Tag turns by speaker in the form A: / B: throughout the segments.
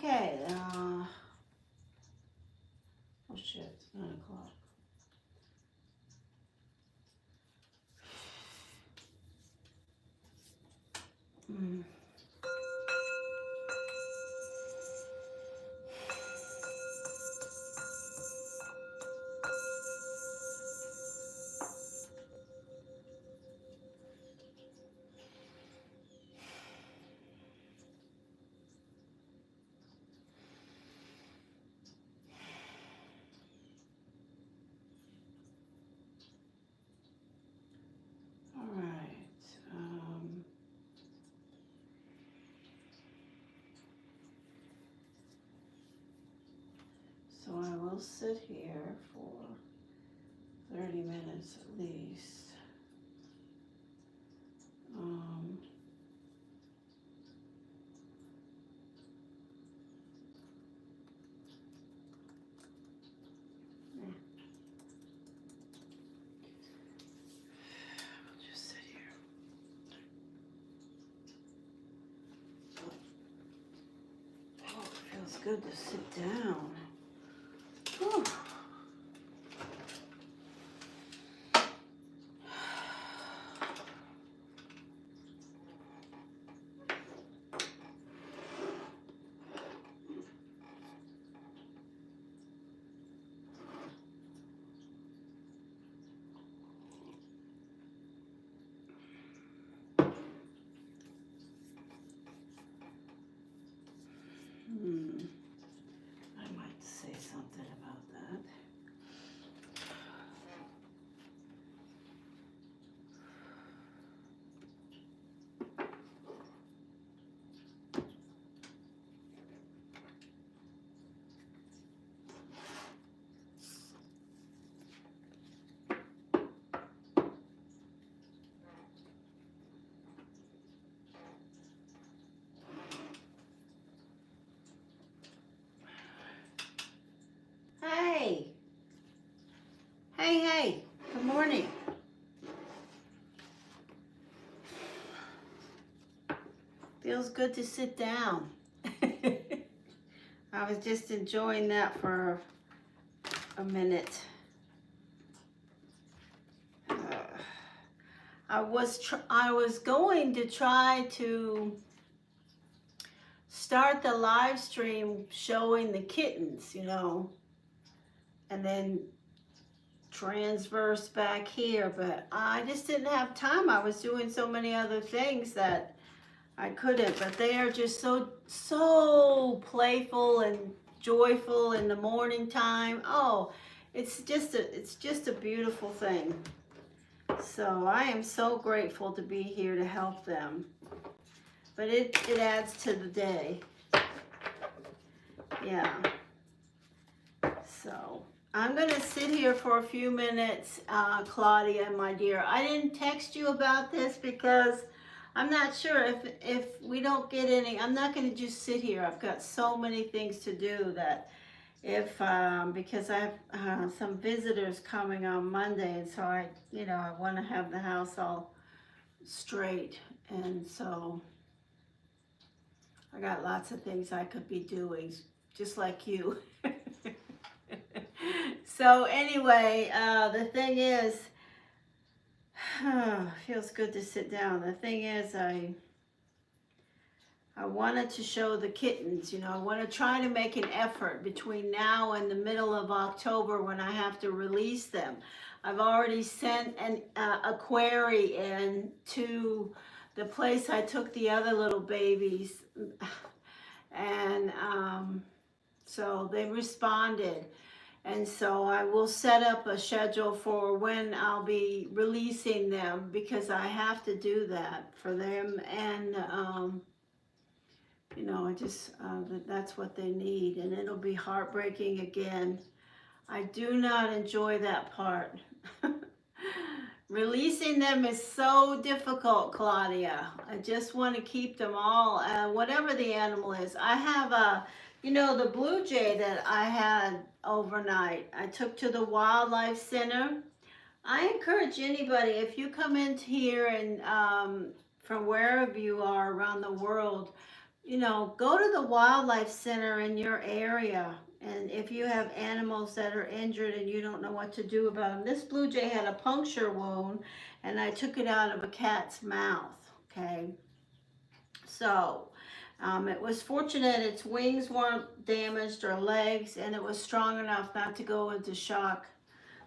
A: Okay. Oh shit, it's 9 o'clock. All right. So I will sit here for 30 minutes at least. Just sit here. Oh, it feels good to sit down. Whew. I might say something about that. Hey! Hey! Good morning. Feels good to sit down. I was just enjoying that for a minute. I was going to try to start the live stream showing the kittens, and then transverse back here, but I just didn't have time. I was doing so many other things that I couldn't, but they are just so playful and joyful in the morning time. Oh, it's just a beautiful thing. So I am so grateful to be here to help them. But it adds to the day. Yeah. So I'm going to sit here for a few minutes, Claudia, my dear. I didn't text you about this because I'm not sure if we don't get any. I'm not going to just sit here. I've got so many things to do that because I have some visitors coming on Monday, and so I want to have the house all straight, and so I got lots of things I could be doing, just like you. So anyway, the thing is, feels good to sit down. The thing is, I wanted to show the kittens, I want to try to make an effort between now and the middle of October when I have to release them. I've already sent a query in to the place I took the other little babies, and so they responded. And so I will set up a schedule for when I'll be releasing them, because I have to do that for them. And, that's what they need. And it'll be heartbreaking again. I do not enjoy that part. Releasing them is so difficult, Claudia. I just want to keep them all, whatever the animal is. I have the blue jay that I had overnight, I took to the wildlife center. I encourage anybody, if you come into here and from wherever you are around the world, you know, go to the wildlife center in your area. And if you have animals that are injured and you don't know what to do about them, this blue jay had a puncture wound and I took it out of a cat's mouth. Okay. So it was fortunate its wings weren't damaged or legs, and it was strong enough not to go into shock.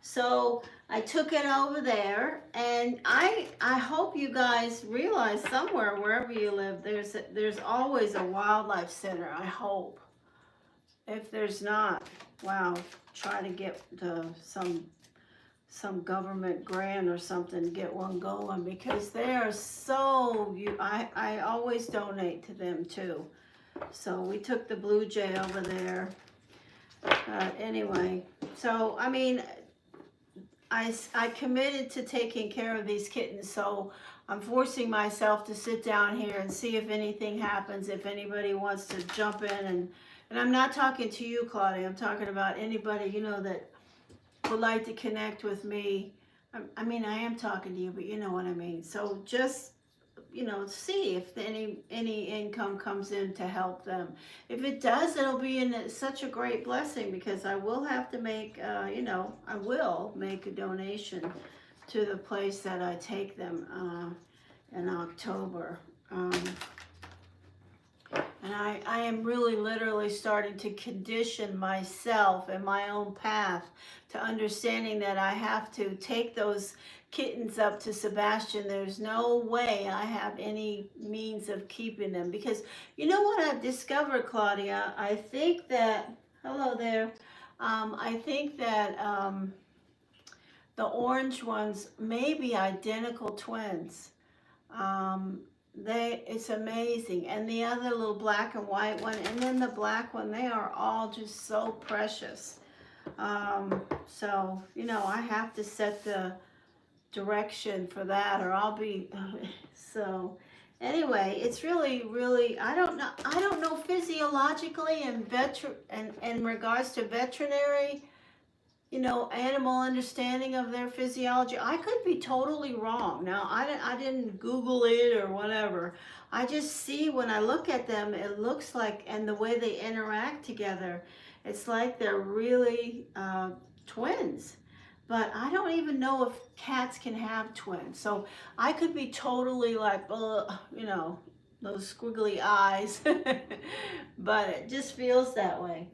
A: So I took it over there, and I hope you guys realize somewhere, wherever you live, there's always a wildlife center. I hope. If there's not, wow, try to get some government grant or something to get one going, because they are so, I always donate to them too. So we took the blue jay over there. Anyway, so I mean, I committed to taking care of these kittens, so I'm forcing myself to sit down here and see if anything happens, if anybody wants to jump in, and I'm not talking to you, Claudia, I'm talking about anybody, you know, that would like to connect with me. I mean, I am talking to you, but you know what I mean. So just, you know, see if any income comes in to help them. If it does, it'll be such a great blessing, because I will have to make, you know, I will make a donation to the place that I take them in October. And I am really literally starting to condition myself and my own path to understanding that I have to take those kittens up to Sebastian. There's no way I have any means of keeping them, because you know what I've discovered, Claudia? I think that, hello there, I think that the orange ones may be identical twins. It's amazing. And the other little black and white one, and then the black one, they are all just so precious. So, you know, I have to set the direction for that, or I'll be, so anyway, it's really, I don't know physiologically and in regards to veterinary, you know, animal understanding of their physiology. I could be totally wrong. Now, I didn't Google it or whatever. I just see when I look at them, it looks like, and the way they interact together, it's like they're really twins. But I don't even know if cats can have twins. So I could be totally like, you know, those squiggly eyes. But it just feels that way.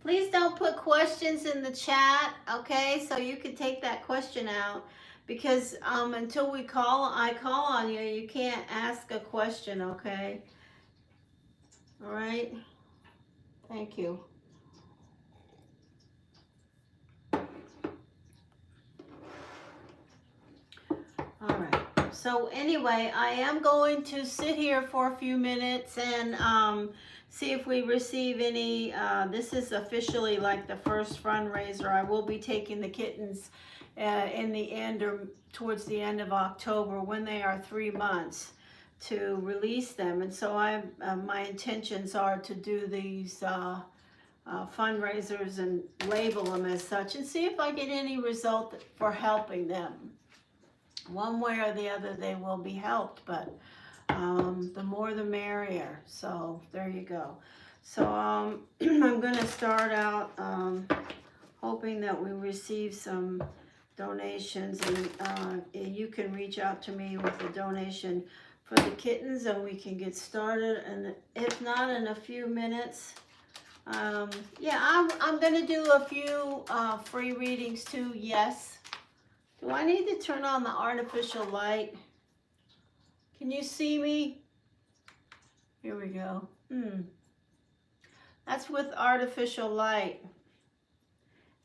A: Please don't put questions in the chat, okay? So you can take that question out, because until I call on you, you can't ask a question, okay? All right? Thank you. All right. So anyway, I am going to sit here for a few minutes and see if we receive any, this is officially like the first fundraiser. I will be taking the kittens in the end, or towards the end of October, when they are 3 months, to release them. And so my intentions are to do these fundraisers and label them as such, and see if I get any result for helping them. One way or the other, they will be helped, but the more the merrier. So there you go. So I'm going to start out hoping that we receive some donations, and you can reach out to me with a donation for the kittens, and we can get started. And if not, in a few minutes, yeah, I'm going to do a few free readings too. Yes. Do I need to turn on the artificial light? Can you see me? Here we go. That's with artificial light.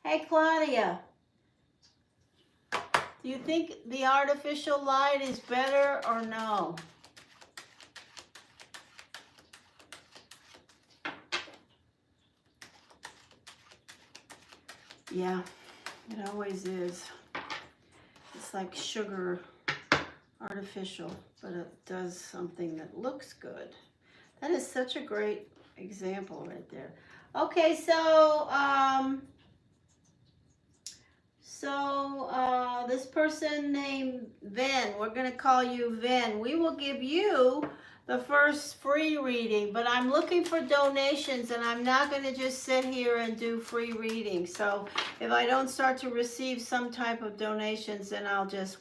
A: Hey, Claudia. Do you think the artificial light is better or no? Yeah, it always is. It's like sugar, artificial, but it does something that looks good. That is such a great example right there. Okay, so So, this person named Vin, we're going to call you Vin. We will give you the first free reading, but I'm looking for donations, and I'm not going to just sit here and do free readings. So if I don't start to receive some type of donations, then I'll just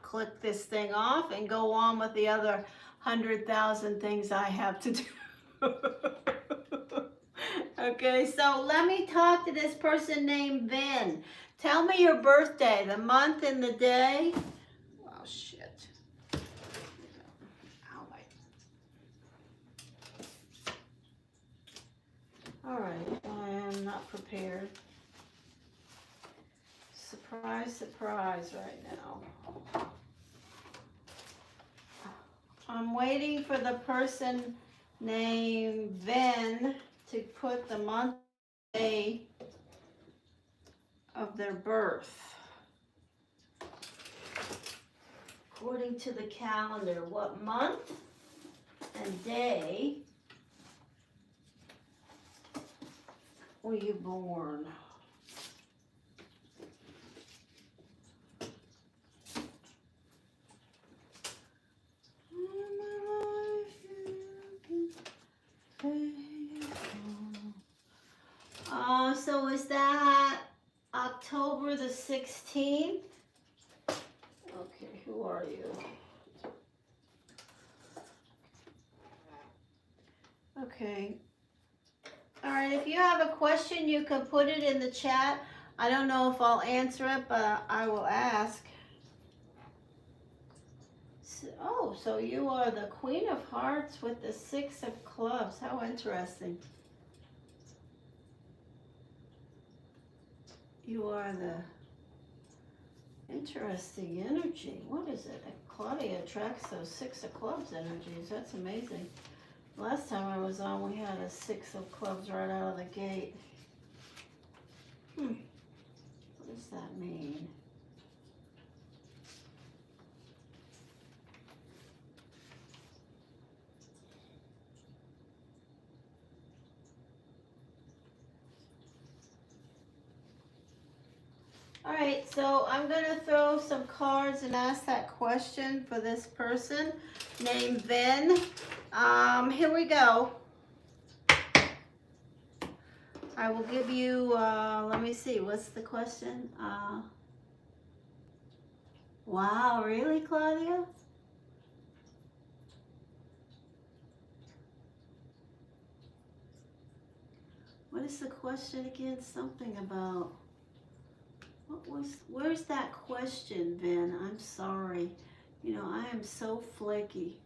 A: click this thing off and go on with the other 100,000 things I have to do. Okay, so let me talk to this person named Vin. Tell me your birthday, the month and the day. Oh, shit. All right, I am not prepared. Surprise, surprise right now. I'm waiting for the person named Vin to put the month and day of their birth. According to the calendar, what month and day were you born? So is that October the 16th? Okay, who are you? Okay. All right, if you have a question, you can put it in the chat. I don't know if I'll answer it, but I will ask. Oh, so you are the Queen of Hearts with the Six of Clubs. How interesting. You are the interesting energy. What is it? Claudia attracts those Six of Clubs energies. That's amazing. Last time I was on, we had a Six of Clubs right out of the gate. What does that mean? All right, so I'm going to throw some cards and ask that question for this person named Vin. Here we go. I will give you, let me see, what's the question? Wow, really, Claudia? What is the question again? Something about... where's that question, Vin? I'm sorry. You know, I am so flaky.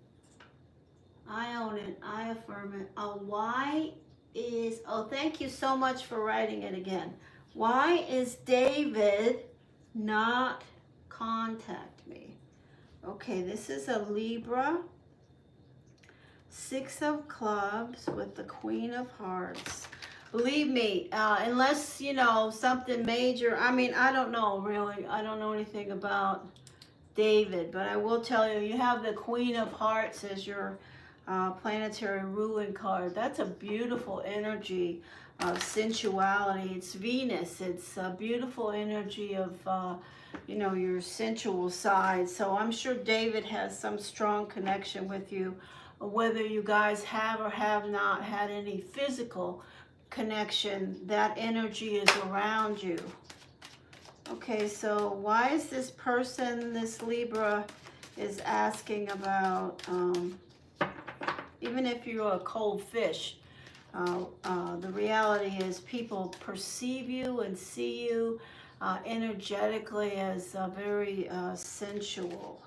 A: I own it. I affirm it. Why is, thank you so much for writing it again. Why is David not contact me? Okay, this is a Libra. Six of Clubs with the Queen of Hearts. Believe me, unless, you know, something major, I mean, I don't know, really. I don't know anything about David, but I will tell you, you have the Queen of Hearts as your planetary ruling card. That's a beautiful energy of sensuality. It's Venus. It's a beautiful energy of, you know, your sensual side. So I'm sure David has some strong connection with you, whether you guys have or have not had any physical connection. That energy is around you. Okay, so why is this person, this Libra, is asking about, even if you're a cold fish, the reality is people perceive you and see you energetically as a very sensual,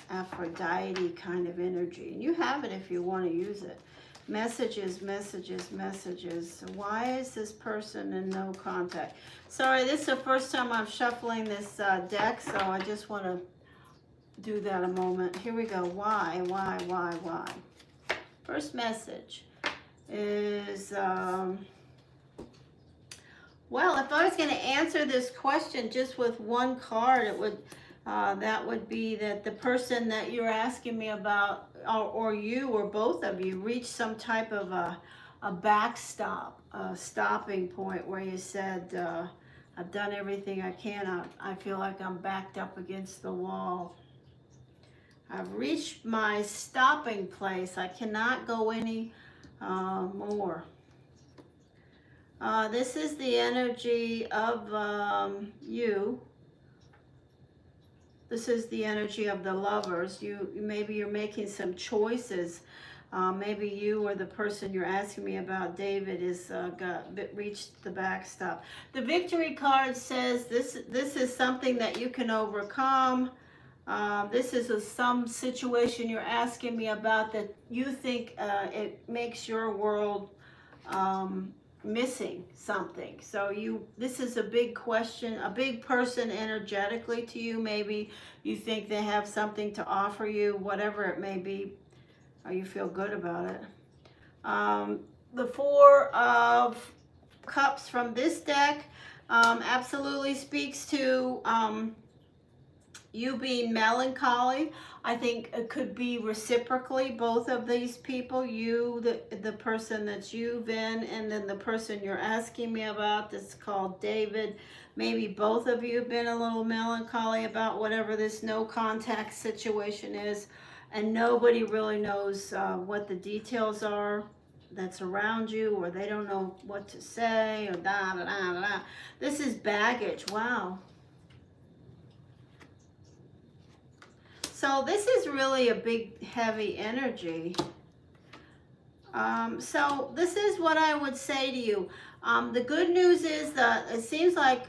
A: Aphrodite kind of energy. And you have it if you want to use it. Messages, messages, messages. Why is this person in no contact? Sorry, this is the first time I'm shuffling this deck, so I just want to do that a moment. Here we go. Why? First message is, well, if I was going to answer this question just with one card, it would, that would be that the person that you're asking me about, or you or both of you, reached some type of a backstop, a stopping point where you said, I've done everything I can. I feel like I'm backed up against the wall. I've reached my stopping place. I cannot go any more. This is the energy of you. This is the energy of the lovers. Maybe you're making some choices. Maybe you or the person you're asking me about, David, is reached the backstop. The victory card says this is something that you can overcome. This is some situation you're asking me about that you think it makes your world missing something. So this is a big question, a big person energetically to you. Maybe you think they have something to offer you, whatever it may be, or you feel good about it. The Four of Cups from this deck absolutely speaks to you being melancholy. I think it could be reciprocally, both of these people, you, the person that's you, Vin, and then the person you're asking me about that's called David. Maybe both of you have been a little melancholy about whatever this no contact situation is, and nobody really knows what the details are that's around you, or they don't know what to say, or da da da da da. This is baggage. Wow. So this is really a big, heavy energy. So this is what I would say to you. The good news is that it seems like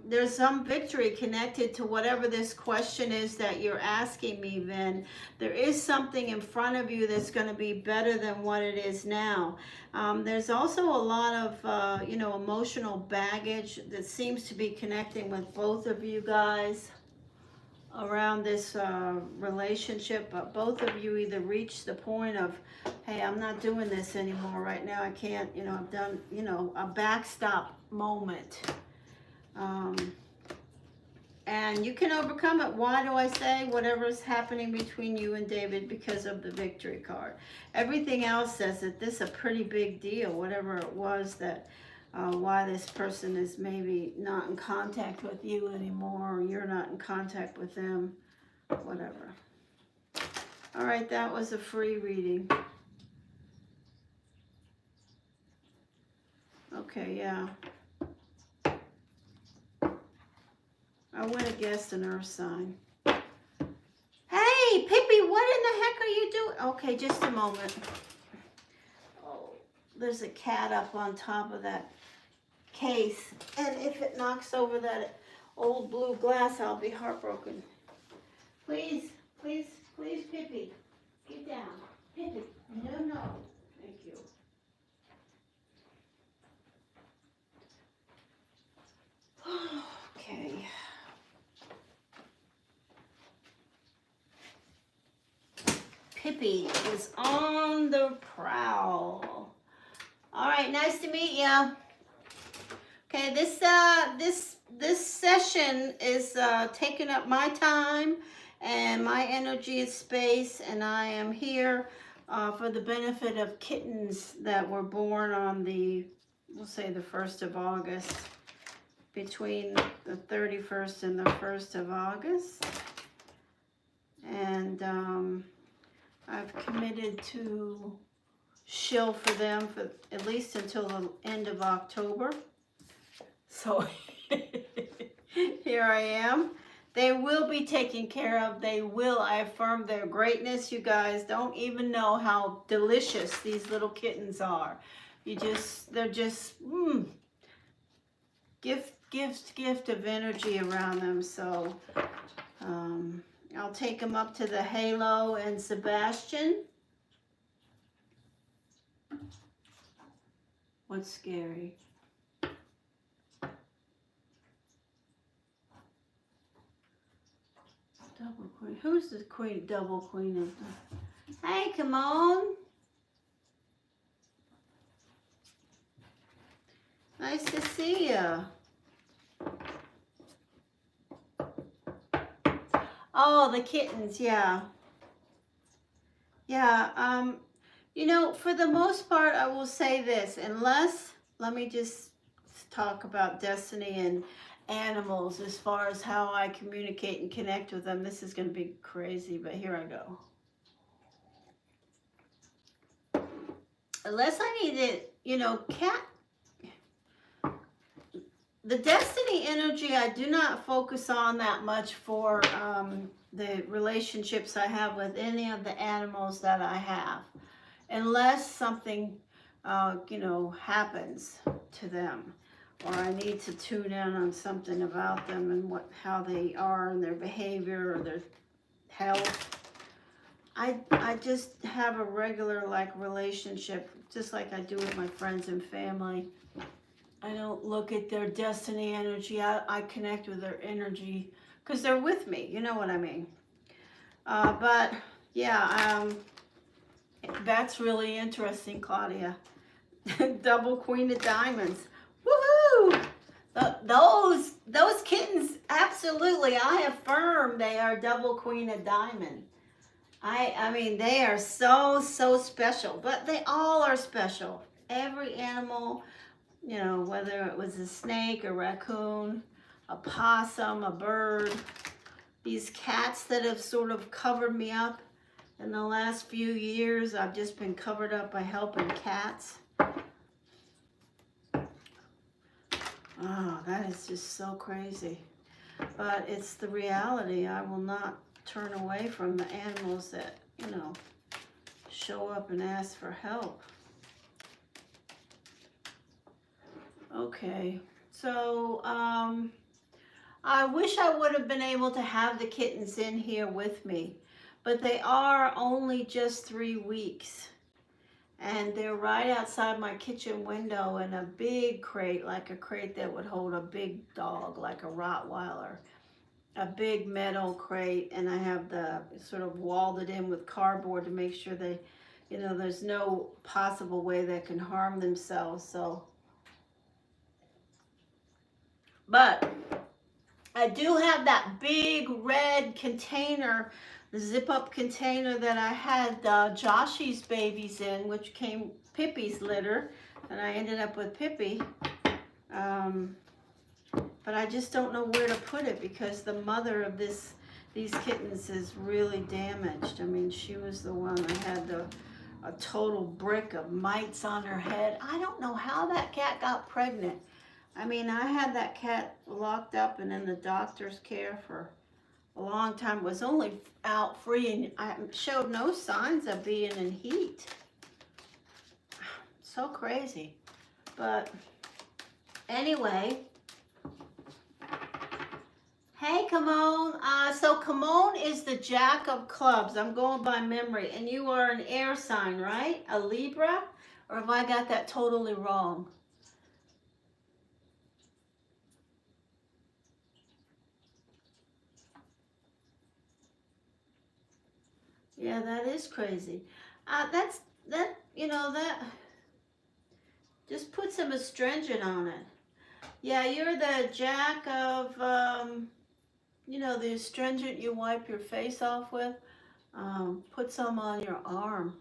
A: there's some victory connected to whatever this question is that you're asking me, Vin. There is something in front of you that's going to be better than what it is now. There's also a lot of, emotional baggage that seems to be connecting with both of you guys around this relationship, but both of you either reach the point of, hey, I'm not doing this anymore right now. I can't, I've done, a backstop moment. And you can overcome it. Why do I say whatever is happening between you and David? Because of the victory card. Everything else says that this is a pretty big deal, whatever it was that why this person is maybe not in contact with you anymore, or you're not in contact with them, whatever. All right, that was a free reading. Okay, yeah. I would have guessed an earth sign. Hey, Pippi, what in the heck are you doing? Okay, just a moment. Oh, there's a cat up on top of that case, and if it knocks over that old blue glass, I'll be heartbroken. Please, please, please, Pippi, get down. Pippi, no, thank you. Okay. Pippi is on the prowl. All right, nice to meet you. Okay, this session is taking up my time and my energy and space, and I am here for the benefit of kittens that were born on we'll say the 1st of August, between the 31st and the 1st of August. And I've committed to shill for them for at least until the end of October. So here I am. They will be taken care of. I affirm their greatness. You guys don't even know how delicious these little kittens are. They're just gift of energy around them. So I'll take them up to the Halo and Sebastian. What's scary? Double queen. Who's the queen? Double queen of the... Hey, come on. Nice to see you. Oh, the kittens, yeah. Yeah, for the most part, I will say this, unless, let me just talk about destiny and animals as far as how I communicate and connect with them. This is going to be crazy, but here I go. Unless I need it, you know, the destiny energy I do not focus on that much for the relationships I have with any of the animals that I have, unless something, you know, happens to them, or I need to tune in on something about them and how they are and their behavior or their health. I just have a regular relationship, just like I do with my friends and family. I don't look at their destiny energy. I connect with their energy because they're with me. You know what I mean? But yeah, that's really interesting, Claudia. Double Queen of Diamonds. Woohoo! Those kittens, absolutely. I affirm they are double Queen of Diamond. I mean, they are so special, but they all are special. Every animal, you know, whether it was a snake, a raccoon, a possum, a bird, these cats that have sort of covered me up in the last few years. I've just been covered up by helping cats. Oh, that is just so crazy. But it's the reality. I will not turn away from the animals that, you know, show up and ask for help. Okay, so I wish I would have been able to have the kittens in here with me, but they are only just 3 weeks. And they're right outside my kitchen window in a big crate, like a crate that would hold a big dog, like a Rottweiler. A big metal crate, and I have the sort of walled it in with cardboard to make sure they, you know, there's no possible way they can harm themselves. So, but I do have that big red container, the zip-up container that I had Joshy's babies in, which came Pippi's litter, and I ended up with Pippi. But I just don't know where to put it because the mother of these kittens is really damaged. I mean, she was the one that had a total brick of mites on her head. I don't know how that cat got pregnant. I mean, I had that cat locked up and in the doctor's care for a long time. It was only out free and I showed no signs of being in heat. So crazy. But anyway, hey, Kimon. So Kimon is the Jack of Clubs. I'm going by memory. And you are an air sign, right? A Libra? Or have I got that totally wrong? Yeah, that is crazy. You know, that just put some astringent on it. Yeah, you're the Jack of, you know, the astringent you wipe your face off with. Put some on your arm.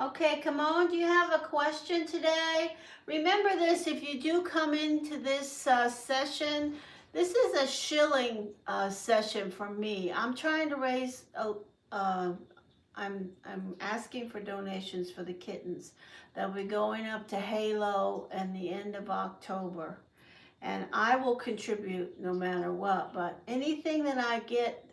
A: Okay, come on. Do you have a question today? Remember this, if you do come into this session, this is a shilling session for me. I'm trying to raise, I'm asking for donations for the kittens. They'll be going up to Halo in the end of October. And I will contribute no matter what, but anything that I get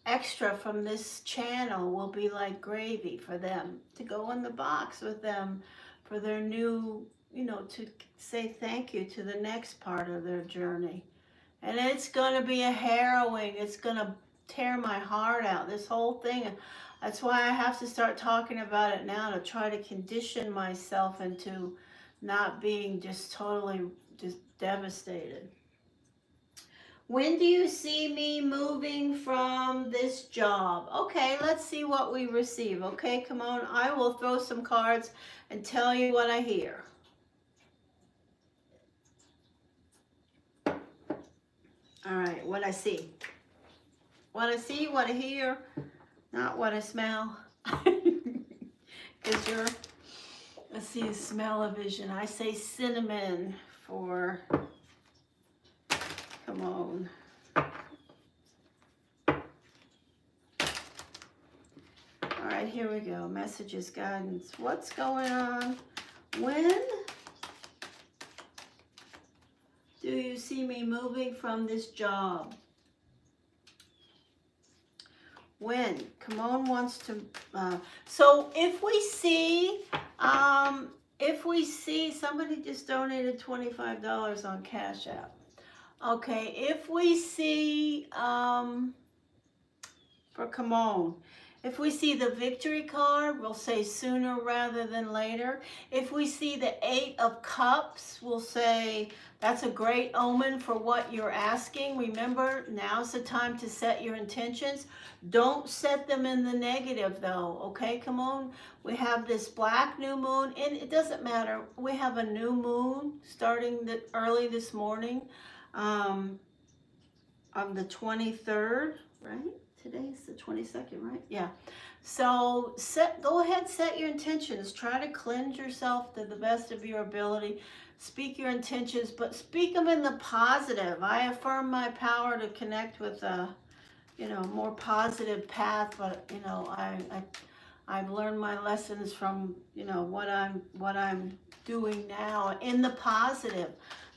A: extra from this channel will be like gravy for them to go in the box with them for their new, you know, to say thank you to the next part of their journey. And it's going to be a harrowing. It's going to tear my heart out, this whole thing. That's why I have to start talking about it now, to try to condition myself into not being just totally just devastated. When do you see me moving from this job? Okay, let's see what we receive. Okay, come on. I will throw some cards and tell you what I hear. All right, what I see. What I see, what I hear, not what I smell. Because you're Let's see, smell-o-vision. I say cinnamon for, come on. All right, here we go. Messages, guidance. What's going on? When do you see me moving from this job? When? Kimon wants to, so if we see, somebody just donated $25 on Cash App. Okay, if we see, for Kimon, if we see the victory card, we'll say sooner rather than later. If we see the 8 of Cups, we'll say that's a great omen for what you're asking. Remember, now's the time to set your intentions. Don't set them in the negative though, okay? Come on. We have this black new moon, and it doesn't matter. We have a new moon starting early this morning on the 23rd, right? Today's the 22nd, right? Yeah. So go ahead, set your intentions. Try to cleanse yourself to the best of your ability. Speak your intentions, but speak them in the positive. I affirm my power to connect with a, more positive path. But I've learned my lessons from what I'm doing now in the positive.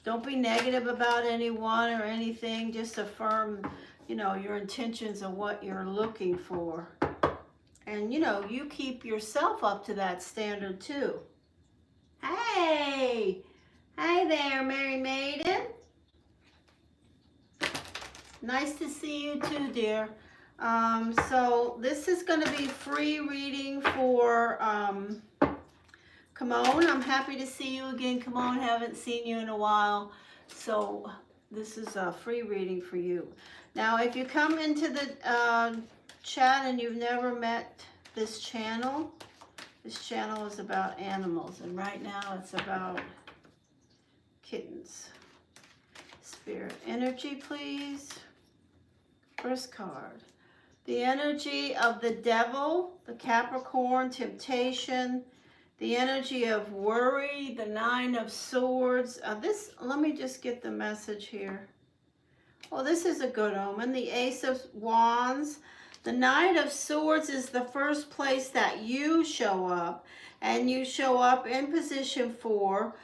A: Don't be negative about anyone or anything. Just affirm your intentions of what you're looking for. And, you keep yourself up to that standard too. Hey! Hi there, Mary Maiden. Nice to see you too, dear. So this is going to be free reading for Kimon. I'm happy to see you again, Kimon. Haven't seen you in a while. So this is a free reading for you. Now, if you come into the chat and you've never met this channel is about animals, and right now it's about kittens. Spirit energy, please. First card. The energy of the devil, the Capricorn, temptation, the energy of worry, the 9 of Swords. Let me just get the message here. Well, this is a good omen. The Ace of Wands. The Knight of Swords is the first place that you show up. And you show up in position 4.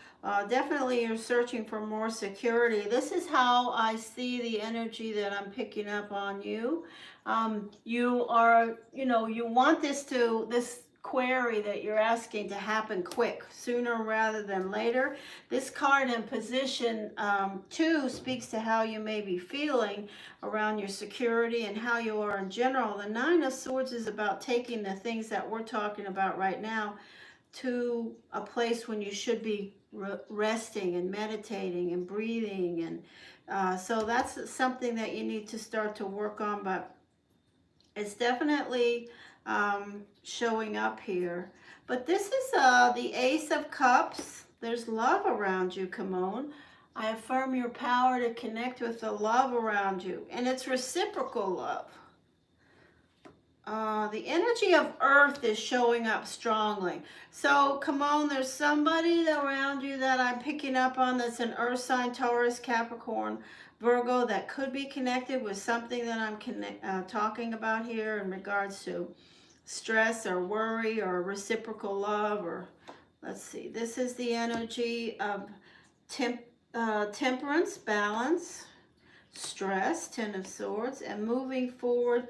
A: Definitely you're searching for more security. This is how I see the energy that I'm picking up on you. You are, you want this query that you're asking to happen quick, sooner rather than later. This card in position 2 speaks to how you may be feeling around your security and how you are in general. The 9 of Swords is about taking the things that we're talking about right now to a place when you should be resting and meditating and breathing. And so that's something that you need to start to work on, but it's definitely showing up here. But this is the Ace of Cups. There's love around you, Kimon. I affirm your power to connect with the love around you, and it's reciprocal love. The energy of Earth is showing up strongly. So, Kimon, there's somebody around you that I'm picking up on that's an Earth sign, Taurus, Capricorn, Virgo, that could be connected with something that I'm talking about here in regards to stress or worry or reciprocal love. Or let's see, this is the energy of temperance, balance, stress, 10 of Swords, and moving forward.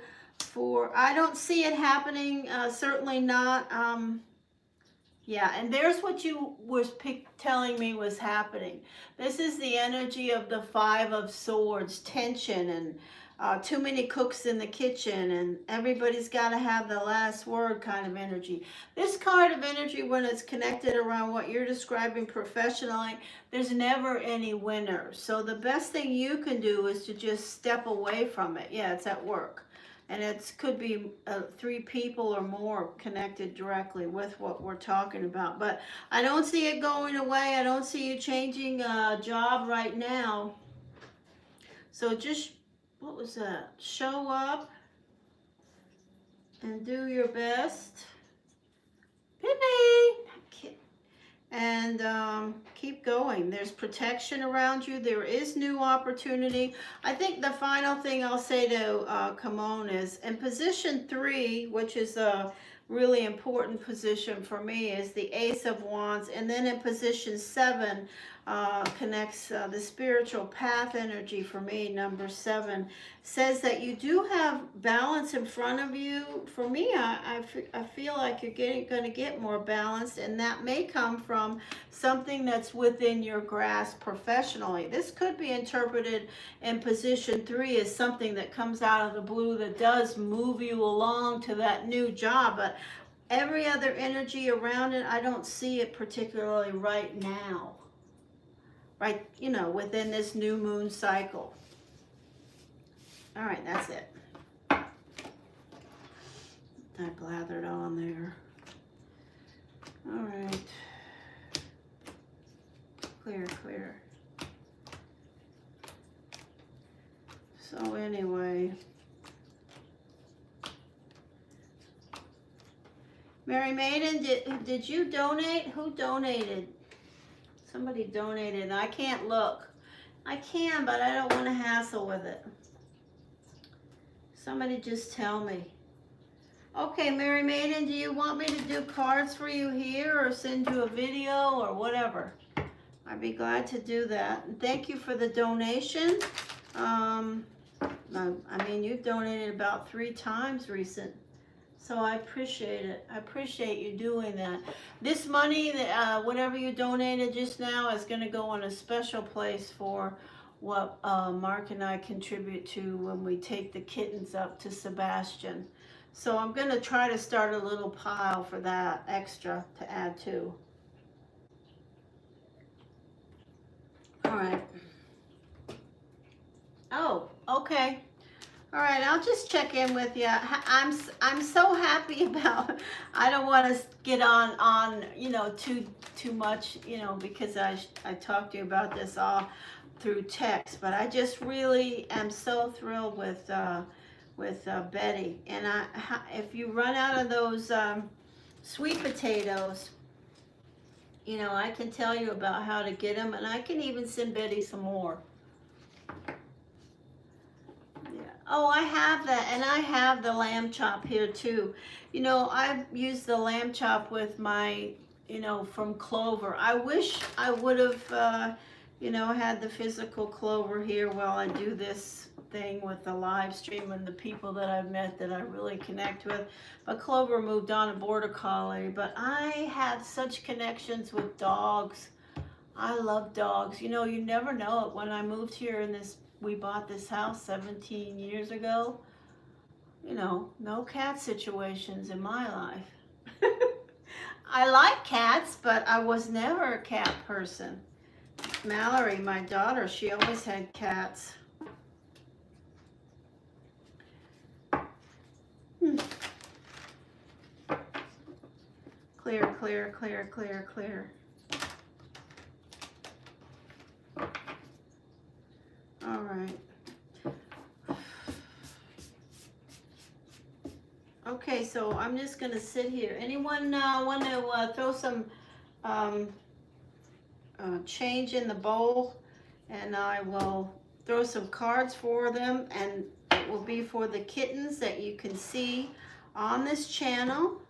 A: I don't see it happening, certainly not. Yeah, and there's what you was telling me was happening. This is the energy of the 5 of Swords, tension, and too many cooks in the kitchen, and everybody's got to have the last word kind of energy. This card of energy, when it's connected around what you're describing professionally, there's never any winner. So the best thing you can do is to just step away from it. Yeah, it's at work. And it could be 3 people or more connected directly with what we're talking about. But I don't see it going away. I don't see you changing a job right now. So just, what was that? Show up and do your best. Pippi! and keep going. There's protection around you. There is new opportunity. I think the final thing I'll say to Kimon is in position 3, which is a really important position for me, is the Ace of Wands, and then in position 7 connects the spiritual path energy for me. Number 7 says that you do have balance in front of you. For me, I feel like you're going to get more balanced, and that may come from something that's within your grasp professionally. This could be interpreted in position 3 as something that comes out of the blue that does move you along to that new job, but every other energy around it, I don't see it particularly right now. Right, you know, within this new moon cycle. All right, that's it. I blathered on there. All right. Clear, clear. So anyway, Mary Maiden, did you donate? Who donated? Somebody donated. I can't look. I can, but I don't want to hassle with it. Somebody just tell me. Okay, Mary Maiden, do you want me to do cards for you here or send you a video or whatever? I'd be glad to do that. And thank you for the donation. I mean, you've donated about 3 times recent. So I appreciate it. I appreciate you doing that. This money, whatever you donated just now, is going to go in a special place for what Mark and I contribute to when we take the kittens up to Sebastian. So I'm going to try to start a little pile for that extra to add to. All right. Oh, okay. All right, I'll just check in with you. I'm so happy about. I don't want to get on you know too much, you know, because I talked to you about this all through text, but I just really am so thrilled with Betty. And if you run out of those sweet potatoes, you know, I can tell you about how to get them, and I can even send Betty some more. Oh, I have that, and I have the lamb chop here too. You know, I've used the lamb chop with my, you know, from clover. I wish I would have, you know, had the physical clover here while I do this thing with the live stream and the people that I've met that I really connect with. But Clover moved on a border collie, but I have such connections with dogs. I love dogs. You know, you never know it. When I moved here in this, we bought this house 17 years ago. You know, no cat situations in my life. I like cats, but I was never a cat person. Mallory, my daughter, she always had cats. Clear, clear, clear, clear, clear. All right. Okay, so I'm just going to sit here. Anyone want to throw some change in the bowl? And I will throw some cards for them, and it will be for the kittens that you can see on this channel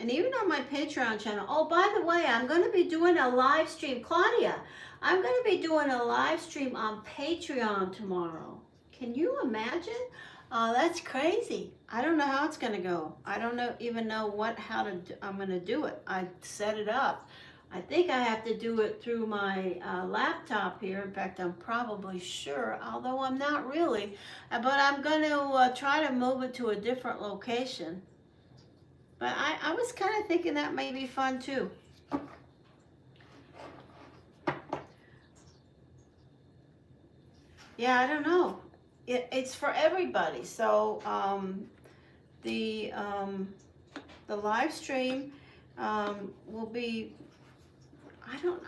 A: and even on my Patreon channel. Oh, by the way, I'm going to be doing a live stream. Claudia, I'm going to be doing a live stream on Patreon tomorrow. Can you imagine? That's crazy. I don't know how it's going to go. I don't even know I'm going to do it. I set it up. I think I have to do it through my laptop here. In fact, I'm probably sure, although I'm not really. But I'm going to try to move it to a different location. But I was kind of thinking that may be fun too. Yeah, I don't know. It's for everybody. So the live stream will be.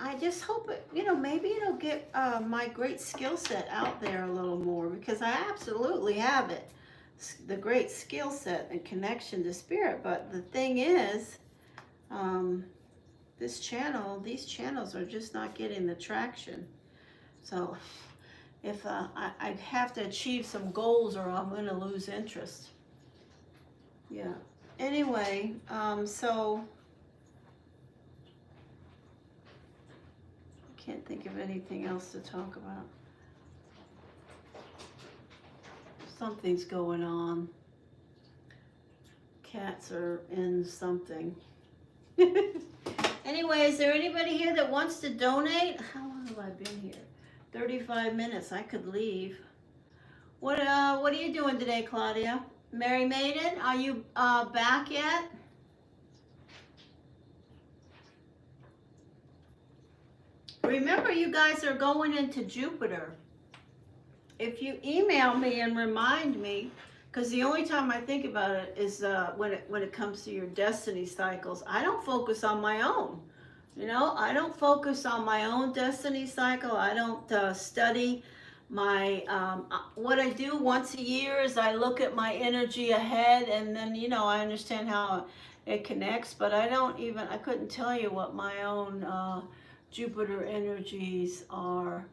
A: I just hope it. You know, maybe it'll get my great skill set out there a little more, because I absolutely have it. The great skill set and connection to spirit, but the thing is, these channels are just not getting the traction. So if I'd have to achieve some goals or I'm going to lose interest. Yeah. Anyway, so I can't think of anything else to talk about. Something's going on. Cats are in something. Anyway, is there anybody here that wants to donate? How long have I been here? 35 minutes. I could leave. What are you doing today, Claudia? Mary Maiden, are you back yet? Remember, you guys are going into Jupiter. If you email me and remind me, because the only time I think about it is when it comes to your destiny cycles. I don't focus on my own. You know, I don't focus on my own destiny cycle. I don't study my, what I do once a year is I look at my energy ahead, and then, you know, I understand how it connects, but I couldn't tell you what my own Jupiter energies are.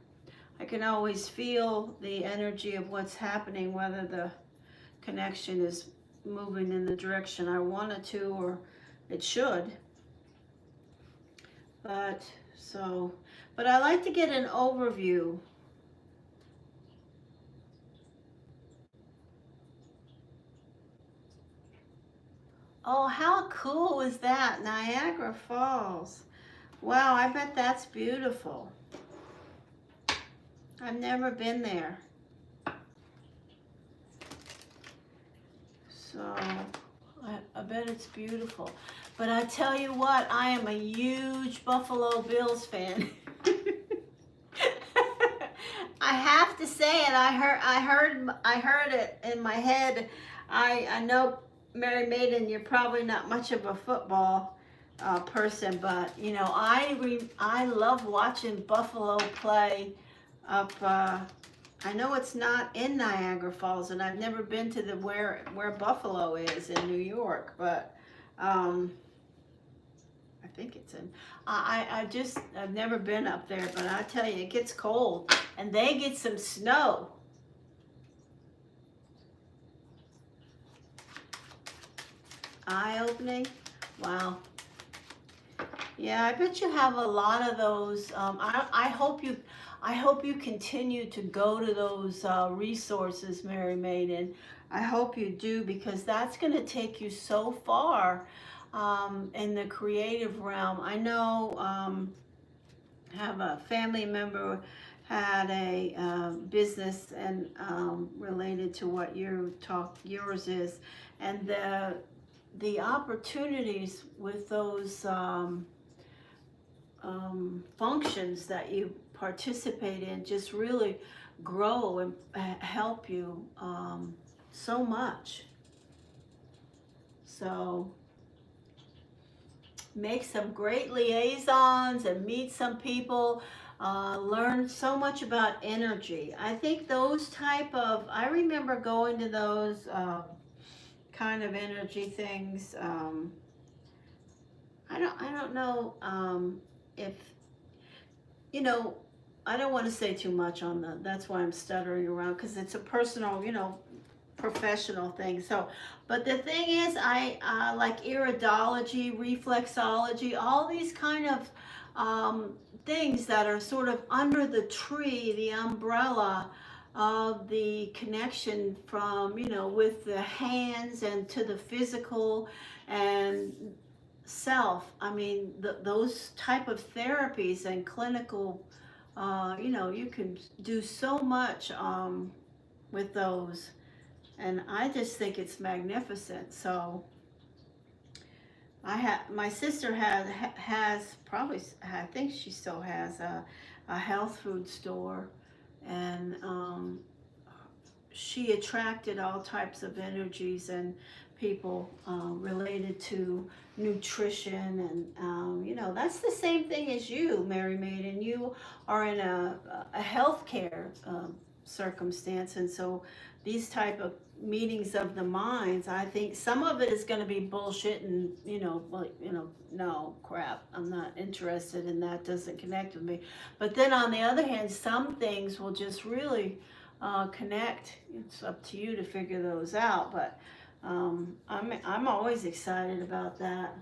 A: I can always feel the energy of what's happening, whether the connection is moving in the direction I want it to, or it should. But I like to get an overview. Oh, how cool is that? Niagara Falls. Wow, I bet that's beautiful. I've never been there. So, I bet it's beautiful. But I tell you what, I am a huge Buffalo Bills fan. I have to say it. I heard it in my head. I know, Mary Maiden, you're probably not much of a football person, but you know, I love watching Buffalo play up. I know it's not in Niagara Falls, and I've never been to where Buffalo is in New York, but I think it's in. I've never been up there, but I tell you, it gets cold, and they get some snow. Eye-opening. Wow. Yeah, I bet you have a lot of those. I hope you continue to go to those resources, Mary Maiden. I hope you do, because that's going to take you so far in the creative realm. I know have a family member had a business and related to what yours is, and the opportunities with those functions that you participate in just really grow and help you so much. So make some great liaisons and meet some people, learn so much about energy. I think those I remember going to those kind of energy things. I don't know if, you know, I don't want to say too much on that's why I'm stuttering around, because it's a personal, you know, professional thing. So, but the thing is, I like iridology, reflexology, all these kind of things that are sort of under the tree, the umbrella of the connection from, you know, with the hands and to the physical and self. I mean, those type of therapies and clinical, you know, you can do so much with those, and I just think it's magnificent. So my sister has probably, I think she still has a health food store, and she attracted all types of energies and people related to nutrition, and you know, that's the same thing as you, Mary Maiden. You are in a healthcare circumstance. And so these type of meetings of the minds, I think some of it is going to be bullshit and, no crap, I'm not interested in that, doesn't connect with me. But then on the other hand, some things will just really connect. It's up to you to figure those out, but I'm always excited about that.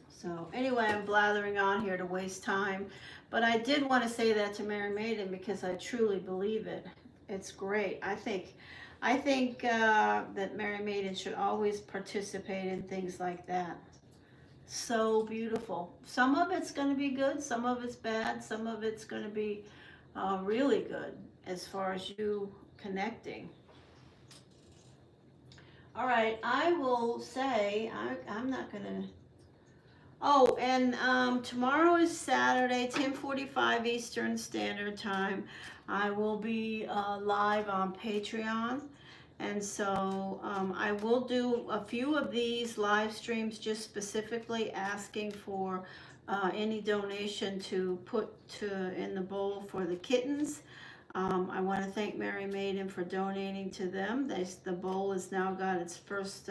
A: So anyway, I'm blathering on here to waste time, but I did want to say that to Mary Maiden because I truly believe it. It's great. I think that Mary Maiden should always participate in things like that. So beautiful. Some of it's going to be good, some of it's bad, some of it's going to be really good as far as you connecting. All right, I will say, I'm not going to. Oh, and tomorrow is Saturday, 10:45 Eastern Standard Time. I will be live on Patreon. And so I will do a few of these live streams just specifically asking for any donation to put in the bowl for the kittens. I want to thank Mary Maiden for donating to them. The bowl has now got its first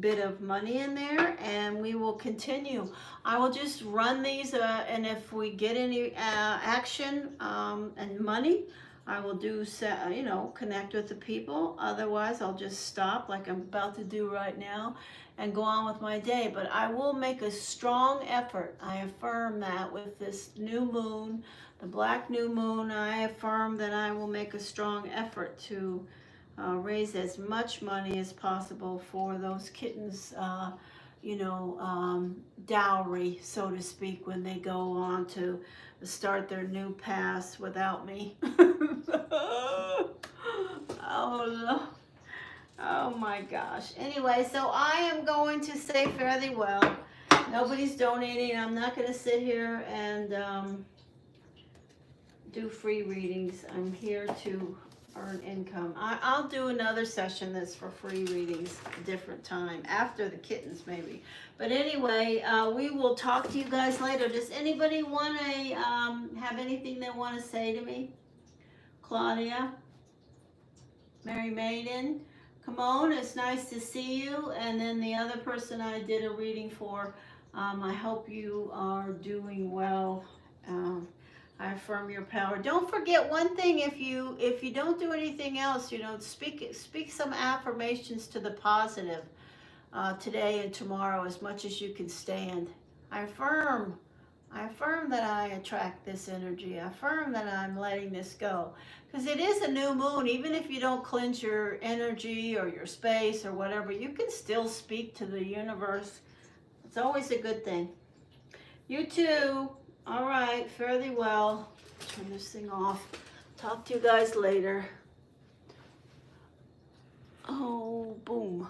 A: bit of money in there, and we will continue. I will just run these and if we get any action and money, I will do connect with the people. Otherwise I'll just stop like I'm about to do right now and go on with my day. But I will make a strong effort. I affirm that with this new moon, the black new moon, I affirm that I will make a strong effort to raise as much money as possible for those kittens, dowry, so to speak, when they go on to start their new paths without me. Oh my gosh. Anyway, so I am going to say fare thee well. Nobody's donating. I'm not going to sit here and do free readings. I'm here to earn income. I'll do another session that's for free readings a different time, after the kittens maybe. But anyway, we will talk to you guys later. Does anybody want to have anything they want to say to me? Claudia? Mary Maiden? Come on, it's nice to see you. And then the other person I did a reading for, I hope you are doing well. I affirm your power. Don't forget one thing, if you don't do anything else, speak some affirmations to the positive today and tomorrow as much as you can stand. I affirm that I attract this energy. I affirm that I'm letting this go. Because it is a new moon. Even if you don't cleanse your energy or your space or whatever, you can still speak to the universe. It's always a good thing. You too. All right, fare thee well. Turn this thing off. Talk to you guys later. Oh, boom.